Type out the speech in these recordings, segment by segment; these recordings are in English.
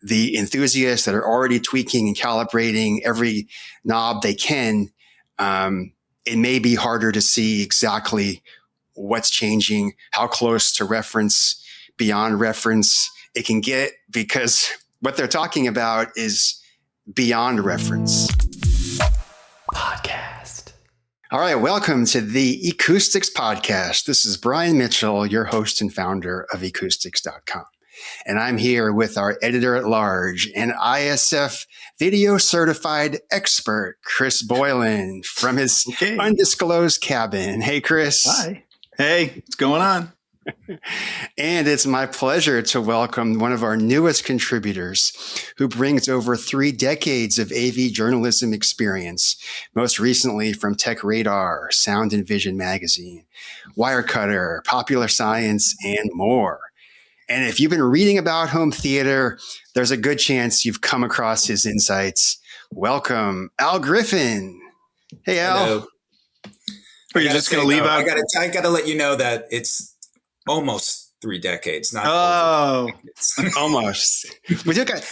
the enthusiasts that are already tweaking and calibrating every knob they can, it may be harder to see exactly what's changing, how close to reference, beyond reference it can get, because what they're talking about is beyond reference. Podcast. All right, welcome to the eCoustics podcast. This is Brian Mitchell, your host and founder of eCoustics.com. And I'm here with our editor at large and ISF video certified expert, Chris Boylan, from his undisclosed cabin. Hey, Chris. Hi. Hey, what's going on? And it's my pleasure to welcome one of our newest contributors who brings over 3 decades of AV journalism experience, most recently from Tech Radar, Sound and Vision Magazine, Wirecutter, Popular Science, and more. And if you've been reading about home theater, there's a good chance you've come across his insights. Welcome, Al Griffin. Hey, Al. Hello. Are you just going to leave out? I got to let you know that it's almost 3 decades, not over 3 decades. Almost.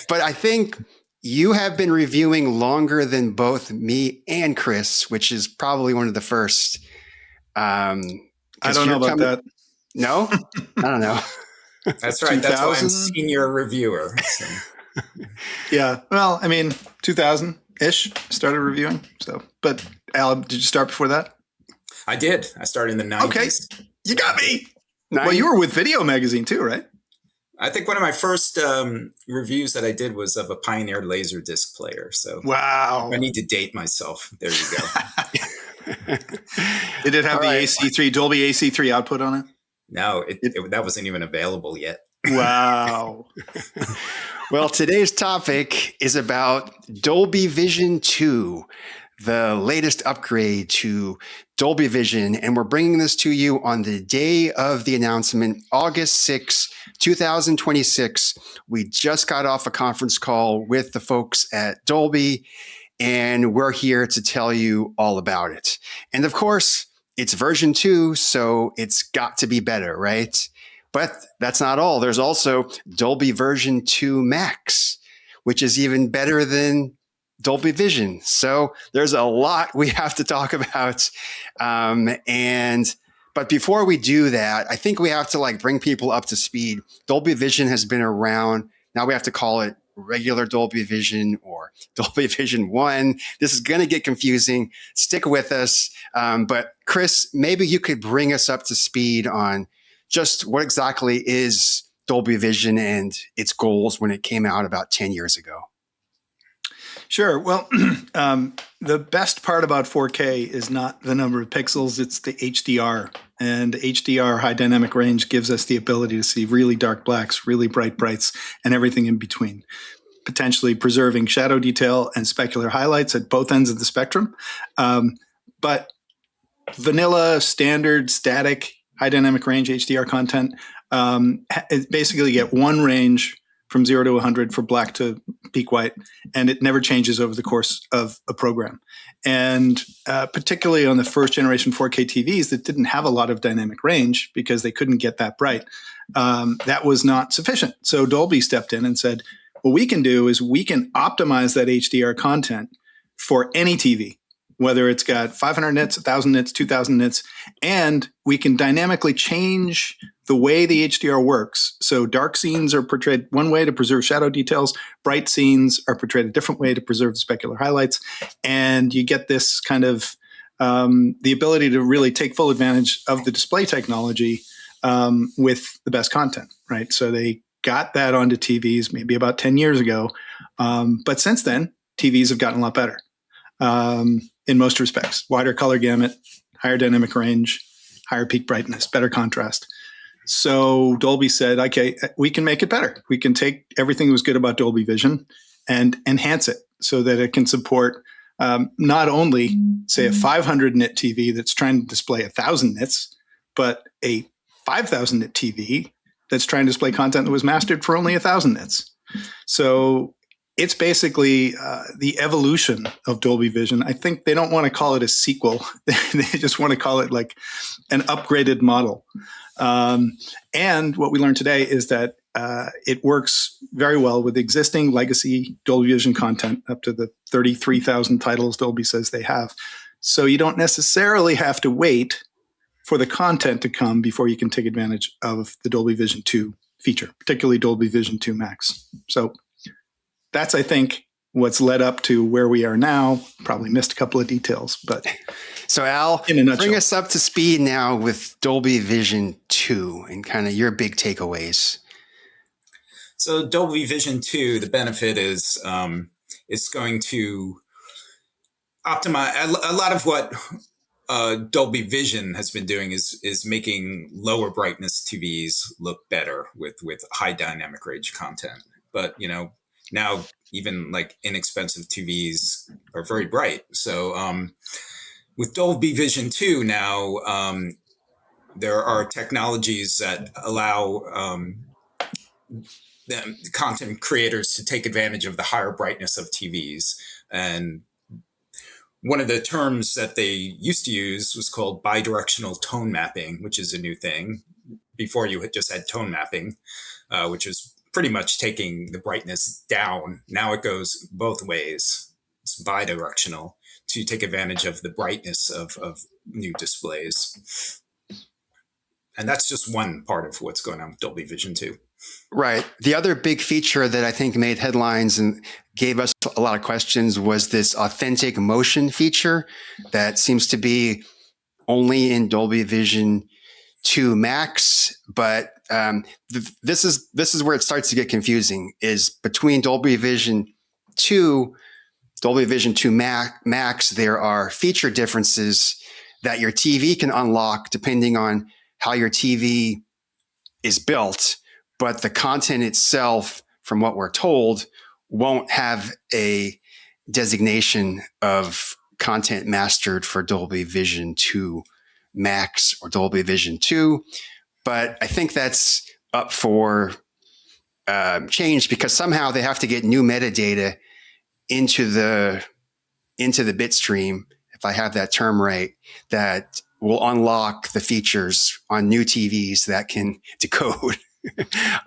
But I think you have been reviewing longer than both me and Chris, which is probably one of the first. I don't know about that. No? I don't know. That's right. That's why I'm senior reviewer. So. Yeah. Well, I mean, 2000-ish started reviewing. So, but Al, did you start before that? I did. I started in the 90s. Okay. You got me. 90s. Well, you were with Video Magazine too, right? I think one of my first reviews that I did was of a Pioneer Laserdisc player. So wow. I need to date myself. There you go. Did it have the AC3, Dolby AC3 output on it? No, that wasn't even available yet. Wow. Well, today's topic is about Dolby Vision 2, the latest upgrade to Dolby Vision. And we're bringing this to you on the day of the announcement, August 6, 2026. We just got off a conference call with the folks at Dolby, and we're here to tell you all about it. And of course, it's version 2, so it's got to be better, right? But that's not all. There's also Dolby version 2 Max, which is even better than Dolby Vision. So there's a lot we have to talk about. But before we do that, I think we have to bring people up to speed. Dolby Vision has been around. Now we have to call it regular Dolby Vision or Dolby Vision 1. This is going to get confusing. Stick with us. But Chris, maybe you could bring us up to speed on just what exactly is Dolby Vision and its goals when it came out about 10 years ago. Sure. Well, the best part about 4K is not the number of pixels, it's the HDR. And HDR, high dynamic range, gives us the ability to see really dark blacks, really bright brights, and everything in between, potentially preserving shadow detail and specular highlights at both ends of the spectrum. But vanilla, standard, static, high dynamic range HDR content basically get one range from 0 to 100 for black to peak white, and it never changes over the course of a program. And particularly on the first generation 4K TVs that didn't have a lot of dynamic range because they couldn't get that bright, that was not sufficient. So Dolby stepped in and said, what we can do is we can optimize that HDR content for any TV, whether it's got 500 nits, 1,000 nits, 2,000 nits, and we can dynamically change the way the HDR works. So dark scenes are portrayed one way to preserve shadow details. Bright scenes are portrayed a different way to preserve the specular highlights. And you get this kind of the ability to really take full advantage of the display technology with the best content, right? So they got that onto TVs maybe about 10 years ago. But since then, TVs have gotten a lot better in most respects. Wider color gamut, higher dynamic range, higher peak brightness, better contrast. So Dolby said, okay, we can make it better. We can take everything that was good about Dolby Vision and enhance it so that it can support not only, say, a 500 nit TV that's trying to display 1,000 nits, but a 5,000 nit TV that's trying to display content that was mastered for only 1,000 nits. So it's basically the evolution of Dolby Vision. I think they don't want to call it a sequel. They just want to call it like an upgraded model. And what we learned today is that it works very well with existing legacy Dolby Vision content up to the 33,000 titles Dolby says they have. So you don't necessarily have to wait for the content to come before you can take advantage of the Dolby Vision 2 feature, particularly Dolby Vision 2 Max. So that's, I think, what's led up to where we are now. Probably missed a couple of details, but so Al, in a nutshell, bring us up to speed now with Dolby Vision 2 and kind of your big takeaways. So Dolby Vision 2, the benefit is it's going to optimize a lot of what Dolby Vision has been doing is making lower brightness TVs look better with high dynamic range content. But now even like inexpensive TVs are very bright. So with Dolby Vision 2 now, there are technologies that allow content creators to take advantage of the higher brightness of TVs. And one of the terms that they used to use was called bi-directional tone mapping, which is a new thing. Before you had just had tone mapping, which was pretty much taking the brightness down. Now it goes both ways. It's bi-directional to take advantage of the brightness of new displays. And that's just one part of what's going on with Dolby Vision 2. Right. The other big feature that I think made headlines and gave us a lot of questions was this authentic motion feature that seems to be only in Dolby Vision 2 Max. But this is where it starts to get confusing, is between Dolby Vision 2, Dolby Vision 2 Max, there are feature differences that your TV can unlock depending on how your TV is built. But the content itself, from what we're told, won't have a designation of content mastered for Dolby Vision 2 Max or Dolby Vision 2. But I think that's up for change because somehow they have to get new metadata into the bit stream, if I have that term right, that will unlock the features on new TVs that can decode.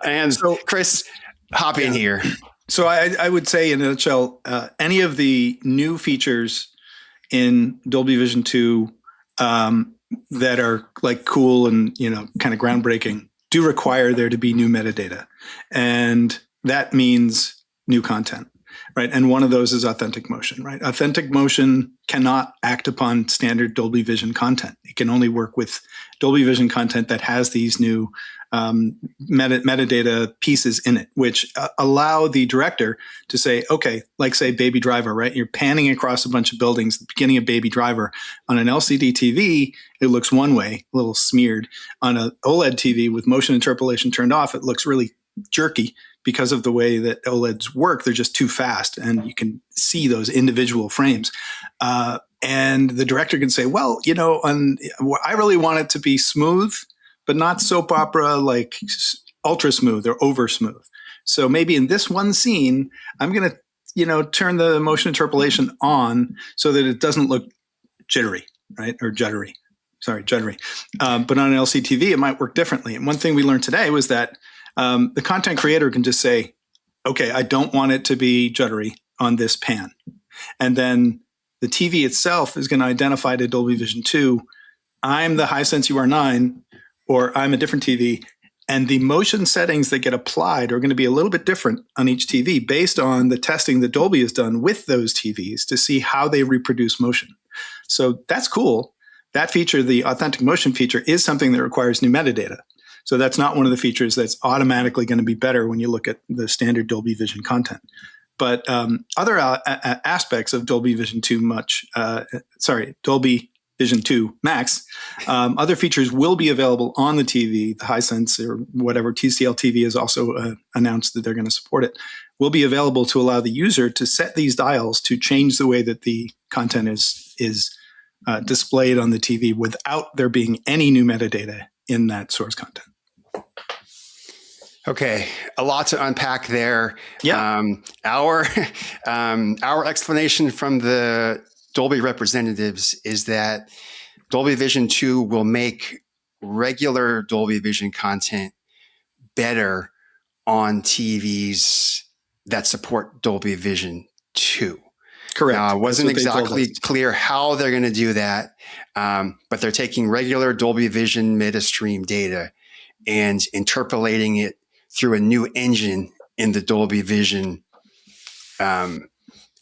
And so, Chris, hop in here. So I would say in a nutshell, any of the new features in Dolby Vision 2 that are like cool and, kind of groundbreaking do require there to be new metadata. And that means new content, right? And one of those is authentic motion, right? Authentic motion cannot act upon standard Dolby Vision content. It can only work with Dolby Vision content that has these new metadata pieces in it, which allow the director to say, okay, like say Baby Driver, right? You're panning across a bunch of buildings at the beginning of Baby Driver. On an LCD TV, it looks one way, a little smeared. On an OLED TV with motion interpolation turned off, it looks really jerky because of the way that OLEDs work. They're just too fast and you can see those individual frames. And the director can say, well, I really want it to be smooth, but not soap opera like ultra smooth or over smooth. So maybe in this one scene, I'm going to, turn the motion interpolation on so that it doesn't look jittery, right? Or juddery. Sorry, juddery. But on an LCD, it might work differently. And one thing we learned today was that the content creator can just say, okay, I don't want it to be juddery on this pan. And then the TV itself is going to identify to Dolby Vision 2, I'm the Hisense UR9, or I'm a different TV, and the motion settings that get applied are going to be a little bit different on each TV based on the testing that Dolby has done with those TVs to see how they reproduce motion. So that's cool. That feature, the authentic motion feature, is something that requires new metadata. So that's not one of the features that's automatically going to be better when you look at the standard Dolby Vision content. But other aspects of Dolby Vision 2 Dolby Vision 2 Max, other features will be available on the TV. The Hisense or whatever TCL TV has also announced that they're going to support it, will be available to allow the user to set these dials to change the way that the content is displayed on the TV without there being any new metadata in that source content. Okay, a lot to unpack there. Yeah. Our explanation from the Dolby representatives is that Dolby Vision 2 will make regular Dolby Vision content better on TVs that support Dolby Vision 2. Correct. Now, it wasn't That's what they told exactly us. clear how they're going to do that, but they're taking regular Dolby Vision meta-stream data and interpolating it through a new engine in the Dolby Vision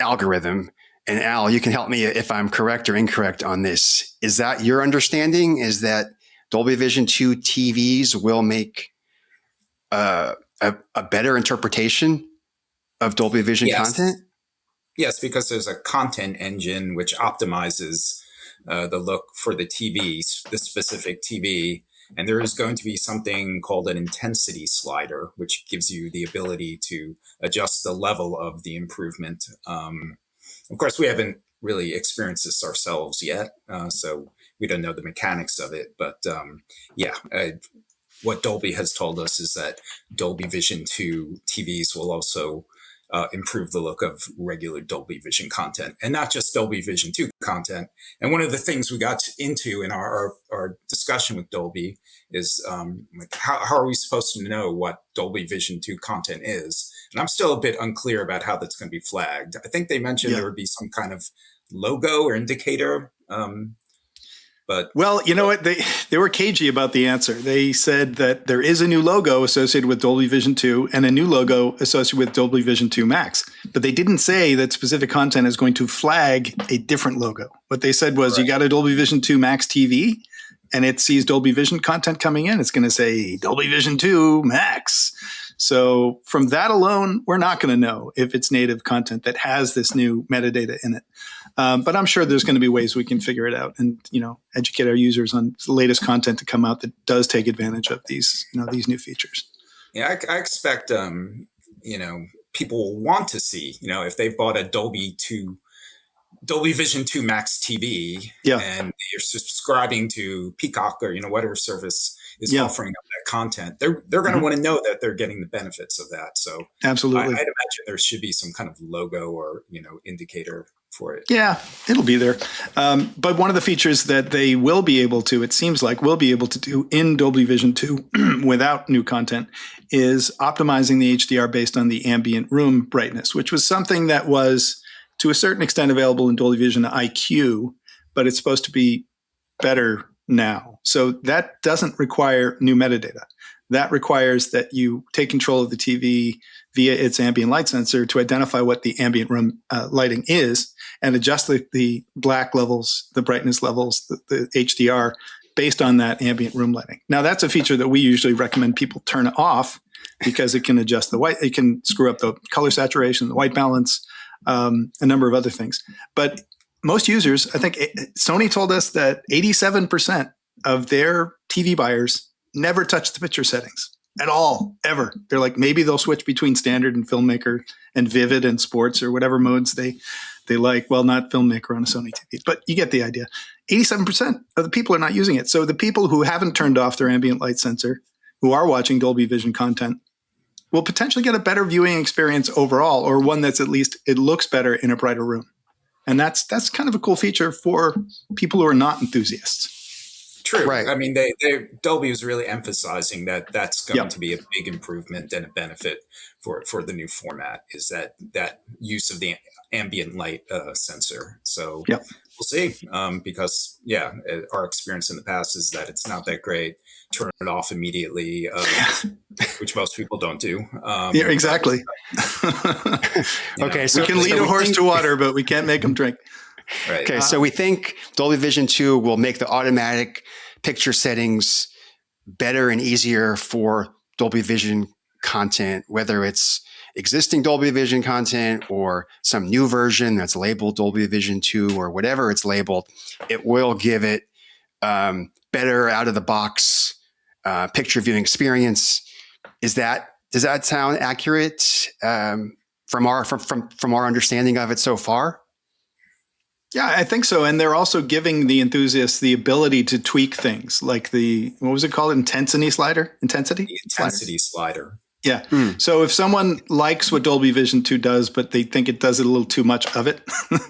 algorithm. And Al, you can help me if I'm correct or incorrect on this. Is that your understanding? Is that Dolby Vision 2 TVs will make a better interpretation of Dolby Vision content? Yes, because there's a content engine which optimizes the look for the TV, the specific TV. And there is going to be something called an intensity slider, which gives you the ability to adjust the level of the improvement. Of course, we haven't really experienced this ourselves yet, so we don't know the mechanics of it. But what Dolby has told us is that Dolby Vision 2 TVs will also improve the look of regular Dolby Vision content, and not just Dolby Vision 2 content. And one of the things we got into in our discussion with Dolby is how are we supposed to know what Dolby Vision 2 content is? And I'm still a bit unclear about how that's going to be flagged. I think they mentioned there would be some kind of logo or indicator. But well, you know what? They were cagey about the answer. They said that there is a new logo associated with Dolby Vision 2 and a new logo associated with Dolby Vision 2 Max. But they didn't say that specific content is going to flag a different logo. What they said was, you got a Dolby Vision 2 Max TV and it sees Dolby Vision content coming in. It's going to say Dolby Vision 2 Max. So from that alone, we're not going to know if it's native content that has this new metadata in it. But I'm sure there's going to be ways we can figure it out and, educate our users on the latest content to come out that does take advantage of these new features. Yeah, I expect, people will want to see, if they've bought a Dolby Vision 2 Max TV and you're subscribing to Peacock or, whatever service is offering up that content, they're going to want to know that they're getting the benefits of that. So absolutely, I'd imagine there should be some kind of logo or, indicator for it. Yeah, it'll be there. But one of the features that they will be able to, it seems like will be able to do in Dolby Vision 2 without new content is optimizing the HDR based on the ambient room brightness, which was something that was to a certain extent available in Dolby Vision IQ, but it's supposed to be better now. So that doesn't require new metadata. That requires that you take control of the TV via its ambient light sensor to identify what the ambient room lighting is and adjust the black levels, the brightness levels, the HDR based on that ambient room lighting. Now, that's a feature that we usually recommend people turn off because it can adjust the white, it can screw up the color saturation, the white balance, a number of other things. But most users, I think Sony told us that 87% of their TV buyers never touch the picture settings at all, ever. They're like, maybe they'll switch between standard and filmmaker and vivid and sports or whatever modes they like. Well, not filmmaker on a Sony TV, but you get the idea. 87% of the people are not using it. So the people who haven't turned off their ambient light sensor, who are watching Dolby Vision content, will potentially get a better viewing experience overall, or one that's at least, it looks better in a brighter room. And that's kind of a cool feature for people who are not enthusiasts. True. Right. I mean, Dolby was really emphasizing that that's going to be a big improvement and a benefit for the new format, is that use of the ambient light sensor. So we'll see, because our experience in the past is that it's not that great. Turn it off immediately, which most people don't do. Yeah, exactly. Okay, so we can lead a horse to water, but we can't make them drink. Right. Okay, so we think Dolby Vision 2 will make the automatic picture settings better and easier for Dolby Vision content, whether it's existing Dolby Vision content or some new version that's labeled Dolby Vision 2 or whatever it's labeled. It will give it better out of the box picture viewing experience. Does that sound accurate from our understanding of it so far? Yeah, I think so. And they're also giving the enthusiasts the ability to tweak things like what was it called? Intensity slider? The intensity slider. Yeah. So if someone likes what Dolby Vision 2 does, but they think it does it a little too much of it,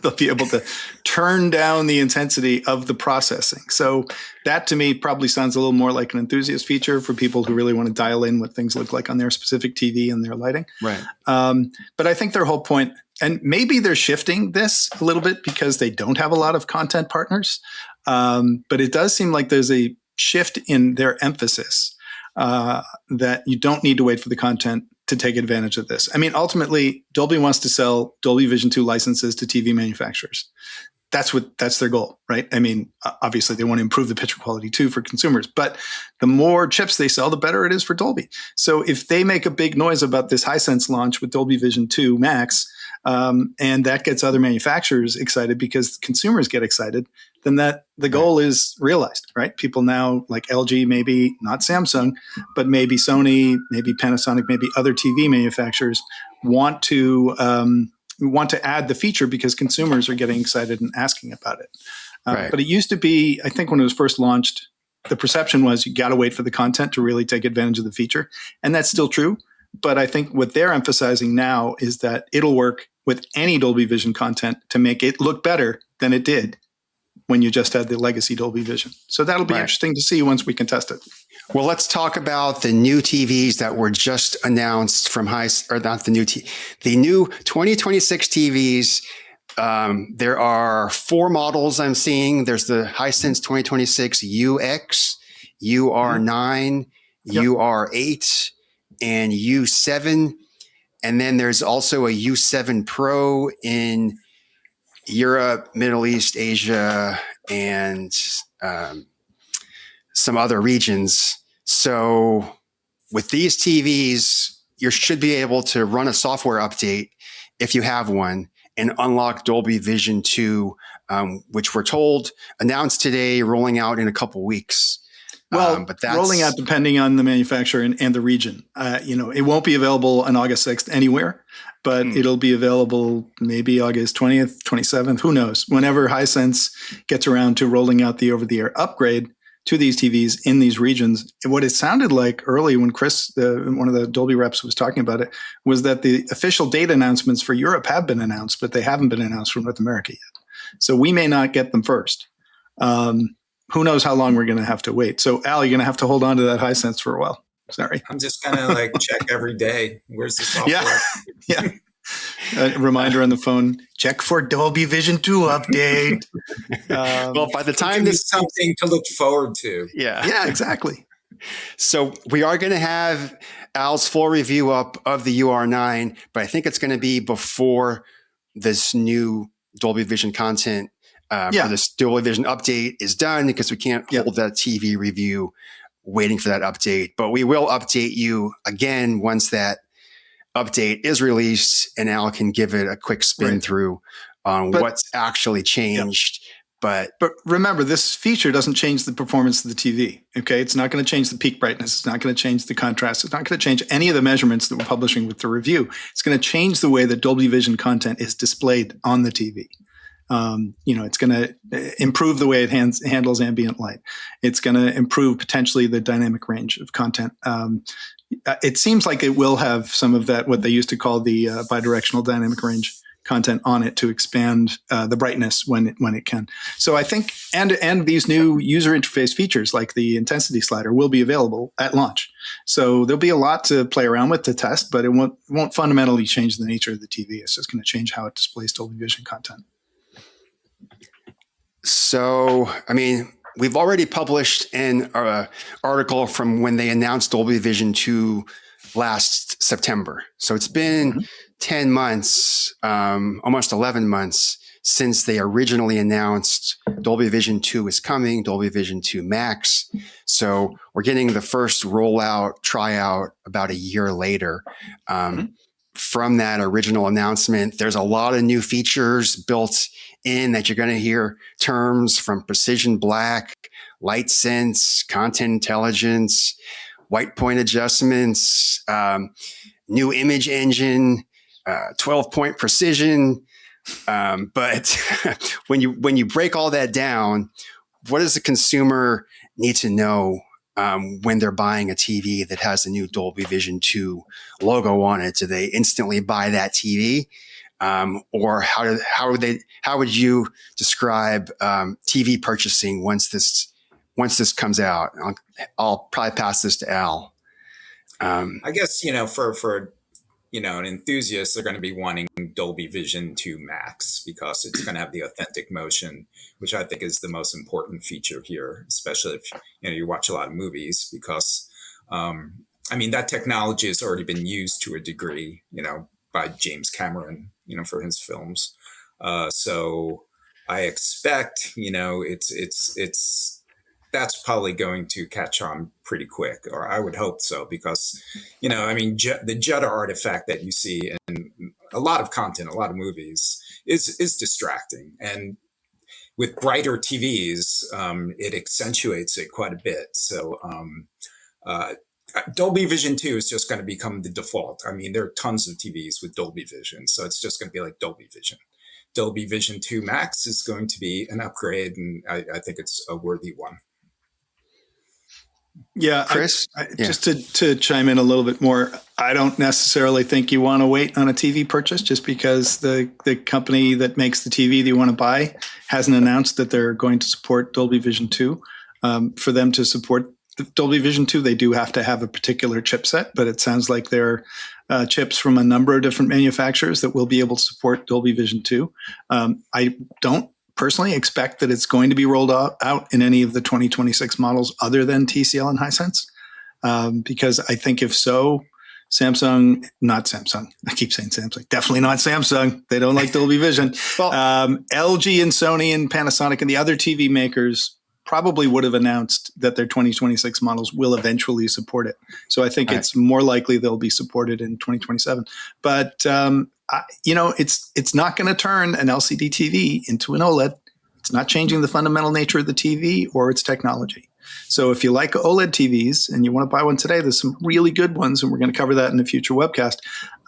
they'll be able to turn down the intensity of the processing. So that to me probably sounds a little more like an enthusiast feature for people who really want to dial in what things look like on their specific TV and their lighting. Right. But I think their whole point, and maybe they're shifting this a little bit because they don't have a lot of content partners. But it does seem like there's a shift in their emphasis. That you don't need to wait for the content to take advantage of this. I mean, ultimately, Dolby wants to sell Dolby Vision 2 licenses to TV manufacturers. That's their goal, right? I mean, obviously, they want to improve the picture quality too for consumers, but the more chips they sell, the better it is for Dolby. So if they make a big noise about this Hisense launch with Dolby Vision 2 Max, and that gets other manufacturers excited because consumers get excited, then the goal is realized, right? People now like LG, maybe not Samsung, but maybe Sony, maybe Panasonic, maybe other TV manufacturers want to add the feature because consumers are getting excited and asking about it. Right. But it used to be, I think when it was first launched, the perception was you got to wait for the content to really take advantage of the feature. And that's still true. But I think what they're emphasizing now is that it'll work with any Dolby Vision content to make it look better than it did when you just had the legacy Dolby Vision. So that'll be interesting to see once we can test it. Well, let's talk about the new TVs that were just announced from the new 2026 TVs. There are 4 models I'm seeing. There's the Hisense 2026 UX, UR9, UR8, and U7. And then there's also a U7 Pro in Europe, Middle East, Asia, and some other regions. So with these TVs, you should be able to run a software update if you have one and unlock Dolby Vision 2, which we're told announced today, rolling out in a couple weeks. Well, but that's rolling out depending on the manufacturer and the region. It won't be available on August 6th anywhere, but it'll be available maybe August 20th, 27th, who knows, whenever Hisense gets around to rolling out the over-the-air upgrade to these TVs in these regions. What it sounded like early when Chris, one of the Dolby reps, was talking about it, was that the official date announcements for Europe have been announced, but they haven't been announced for North America yet. So we may not get them first. Who knows how long we're going to have to wait. So, Al, you're going to have to hold on to that Hisense for a while. Sorry. I'm just going to check every day. Where's the software? Yeah. A reminder on the phone, check for Dolby Vision 2 update. Well, by the time this something to look forward to. Yeah, exactly. So we are going to have Al's full review up of the UR9, but I think it's going to be before this new Dolby Vision content for this Dolby Vision update is done, because we can't hold that TV review waiting for that update. But we will update you again once that update is released, and Al can give it a quick spin through on what's actually changed. But remember, this feature doesn't change the performance of the TV. Okay, it's not going to change the peak brightness. It's not going to change the contrast. It's not going to change any of the measurements that we're publishing with the review. It's going to change the way that Dolby Vision content is displayed on the TV. It's going to improve the way it handles ambient light. It's going to improve potentially the dynamic range of content. It seems like it will have some of that, what they used to call the bi-directional dynamic range content on it to expand the brightness when it can. So I think, and these new user interface features like the intensity slider will be available at launch. So there'll be a lot to play around with to test, but it won't fundamentally change the nature of the TV. It's just going to change how it displays Dolby Vision content. So, I mean, we've already published an article from when they announced Dolby Vision 2 last September. So it's been 10 months, almost 11 months since they originally announced Dolby Vision 2 is coming, Dolby Vision 2 Max. So we're getting the first rollout, tryout about a year later. From that original announcement, there's a lot of new features built in that you're going to hear terms from precision black, light sense, content intelligence, white point adjustments, new image engine, 12-point precision. But when you break all that down, what does the consumer need to know when they're buying a TV that has the new Dolby Vision 2 logo on it? Do they instantly buy that TV? Or how would you describe TV purchasing once this comes out? I'll probably pass this to Al. I guess, for an enthusiast, they're going to be wanting Dolby Vision 2 Max because it's going to have the authentic motion, which I think is the most important feature here, especially if you watch a lot of movies, because that technology has already been used to a degree, by James Cameron, for his films. So I expect, that's probably going to catch on pretty quick, or I would hope so, because, the judder artifact that you see in a lot of content, a lot of movies is distracting. And with brighter TVs, it accentuates it quite a bit. So Dolby Vision 2 is just going to become the default. There are tons of TVs with Dolby Vision, so it's just going to be like Dolby Vision. Dolby Vision 2 Max is going to be an upgrade, and I think it's a worthy one. Yeah, Chris? Just to chime in a little bit more, I don't necessarily think you want to wait on a TV purchase just because the company that makes the TV that you want to buy hasn't announced that they're going to support Dolby Vision 2. For them to support Dolby Vision 2, they do have to have a particular chipset, but it sounds like there are chips from a number of different manufacturers that will be able to support Dolby Vision 2. I don't personally expect that it's going to be rolled out in any of the 2026 models other than TCL and Hisense, because I think if so, not Samsung. I keep saying Samsung. Definitely not Samsung. They don't like Dolby Vision. Well, LG and Sony and Panasonic and the other TV makers probably would have announced that their 2026 models will eventually support it. So I think it's more likely they'll be supported in 2027. But it's not going to turn an LCD TV into an OLED. It's not changing the fundamental nature of the TV or its technology. So if you like OLED TVs and you want to buy one today, there's some really good ones, and we're going to cover that in a future webcast.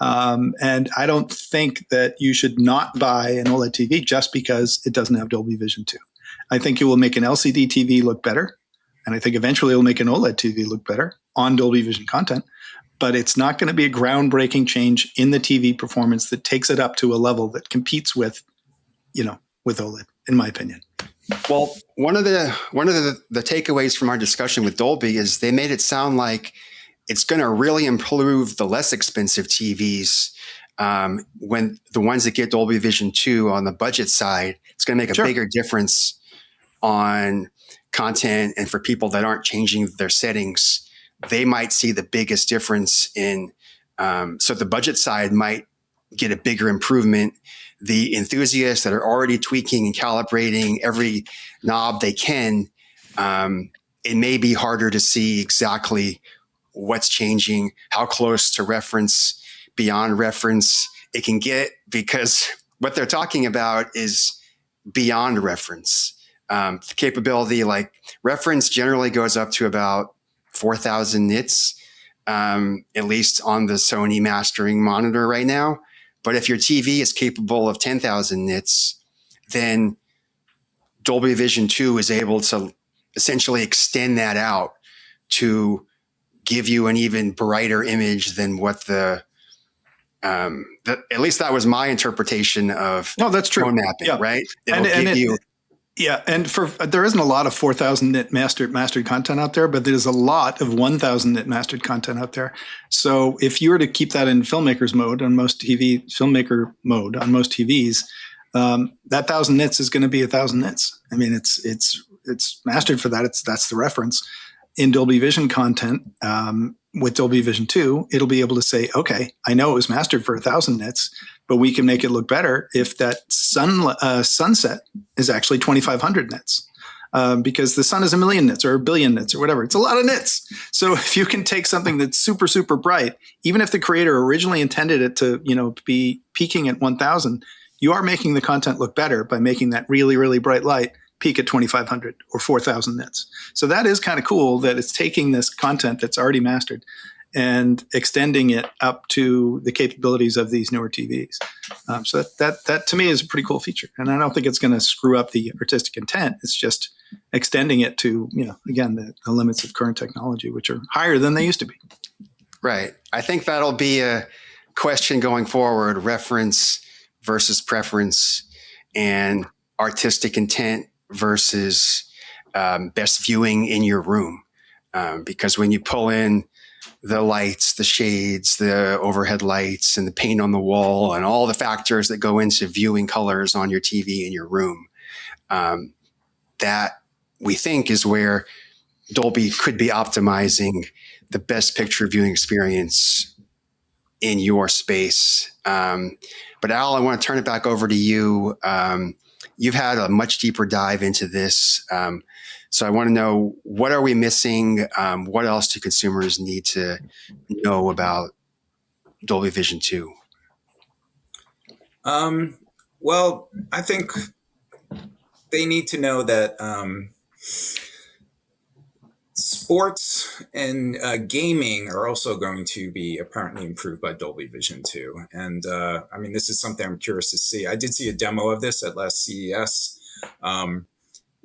And I don't think that you should not buy an OLED TV just because it doesn't have Dolby Vision 2. I think it will make an LCD TV look better, and I think eventually it will make an OLED TV look better on Dolby Vision content. But it's not going to be a groundbreaking change in the TV performance that takes it up to a level that competes with OLED, in my opinion. Well, one of the takeaways from our discussion with Dolby is they made it sound like it's going to really improve the less expensive TVs. When the ones that get Dolby Vision 2 on the budget side, it's going to make a bigger difference on content, and for people that aren't changing their settings, they might see the biggest difference in. So the budget side might get a bigger improvement. The enthusiasts that are already tweaking and calibrating every knob they can, it may be harder to see exactly what's changing, how close to reference, beyond reference it can get, because what they're talking about is beyond reference. The capability, like reference generally goes up to about 4,000 nits, at least on the Sony mastering monitor right now. But if your TV is capable of 10,000 nits, then Dolby Vision 2 is able to essentially extend that out to give you an even brighter image than what at least that was my interpretation of that's true. tone mapping, right? And there isn't a lot of 4,000 nit mastered content out there, but there's a lot of 1,000 nit mastered content out there. So if you were to keep that in filmmakers mode on most filmmaker mode on most TVs, that 1,000 nits is going to be 1,000 nits. It's mastered for that. That's the reference. In Dolby Vision content, with Dolby Vision 2, it'll be able to say, okay, I know it was mastered for 1,000 nits, but we can make it look better if that sunset is actually 2,500 nits, because the sun is 1,000,000 nits or 1,000,000,000 nits or whatever. It's a lot of nits. So if you can take something that's super, super bright, even if the creator originally intended it to, be peaking at 1,000, you are making the content look better by making that really, really bright light peak at 2,500 or 4,000 nits. So that is kind of cool that it's taking this content that's already mastered and extending it up to the capabilities of these newer TVs. So that to me is a pretty cool feature. And I don't think it's going to screw up the artistic intent. It's just extending it to, again, the limits of current technology, which are higher than they used to be. Right. I think that'll be a question going forward, reference versus preference, and artistic intent versus best viewing in your room. Because when you pull in the lights, the shades, the overhead lights, and the paint on the wall, and all the factors that go into viewing colors on your TV in your room, that we think is where Dolby could be optimizing the best picture viewing experience in your space. But Al, I want to turn it back over to you. You've had a much deeper dive into this. So I want to know, what are we missing? What else do consumers need to know about Dolby Vision 2? Well, I think they need to know that sports and gaming are also going to be apparently improved by Dolby Vision 2. And I mean, this is something I'm curious to see. I did see a demo of this at last CES.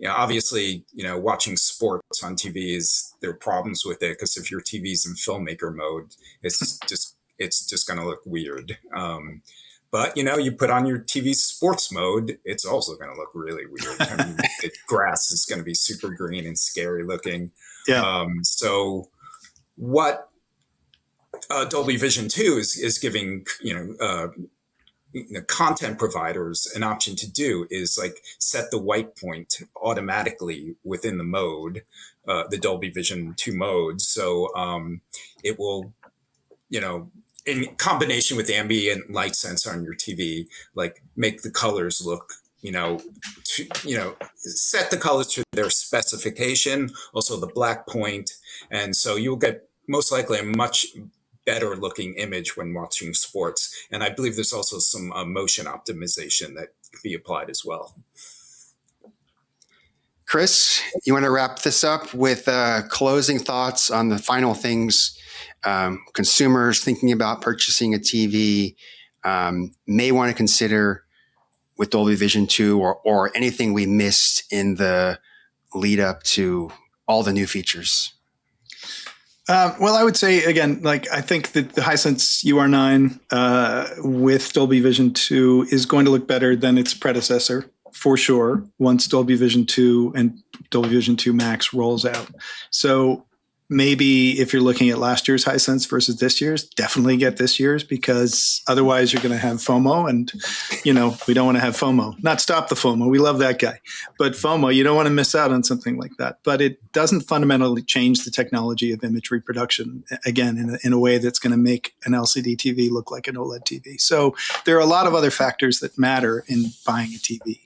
Obviously, watching sports on TVs, there are problems with it, because if your TV's in filmmaker mode, it's just going to look weird. But, you put on your TV sports mode, it's also going to look really weird. I mean, the grass is going to be super green and scary looking. Yeah. So what Dolby Vision 2 is giving, content providers an option to do is like set the white point automatically within the mode, the Dolby Vision 2 mode. So it will, in combination with the ambient light sensor on your TV, like make the colors look, set the colors to their specification, also the black point. And so you'll get most likely a much better looking image when watching sports. And I believe there's also some motion optimization that can be applied as well. Chris, you want to wrap this up with closing thoughts on the final things consumers thinking about purchasing a TV may want to consider with Dolby Vision 2, or anything we missed in the lead up to all the new features? Well, I would say, again, I think that the Hisense UR9 with Dolby Vision 2 is going to look better than its predecessor, for sure, once Dolby Vision 2 and Dolby Vision 2 Max rolls out. So maybe if you're looking at last year's Hisense versus this year's, definitely get this year's, because otherwise you're going to have FOMO, and we don't want to have FOMO. Not stop the FOMO, we love that guy, but FOMO, you don't want to miss out on something like that. But it doesn't fundamentally change the technology of image reproduction, again, in a way that's going to make an LCD TV look like an OLED TV. So there are a lot of other factors that matter in buying a TV.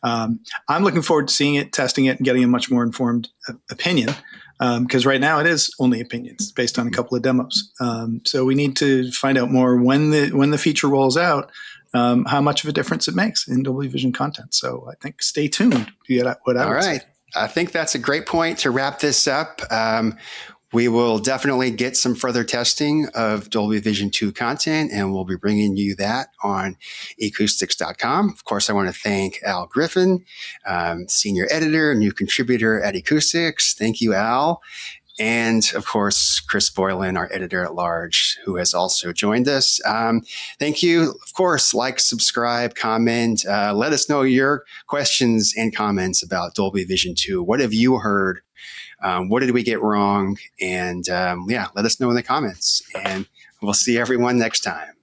I'm looking forward to seeing it, testing it, and getting a much more informed opinion. Because right now it is only opinions based on a couple of demos. So we need to find out more when the feature rolls out, how much of a difference it makes in Dolby Vision content. So I think stay tuned. All right. I think that's a great point to wrap this up. We will definitely get some further testing of Dolby Vision 2 content, and we'll be bringing you that on eCoustics.com. Of course, I want to thank Al Griffin, senior editor, new contributor at eCoustics. Thank you, Al. And of course, Chris Boylan, our editor at large, who has also joined us. Thank you. Of course, like, subscribe, comment. Let us know your questions and comments about Dolby Vision 2. What have you heard? What did we get wrong? And let us know in the comments. And we'll see everyone next time.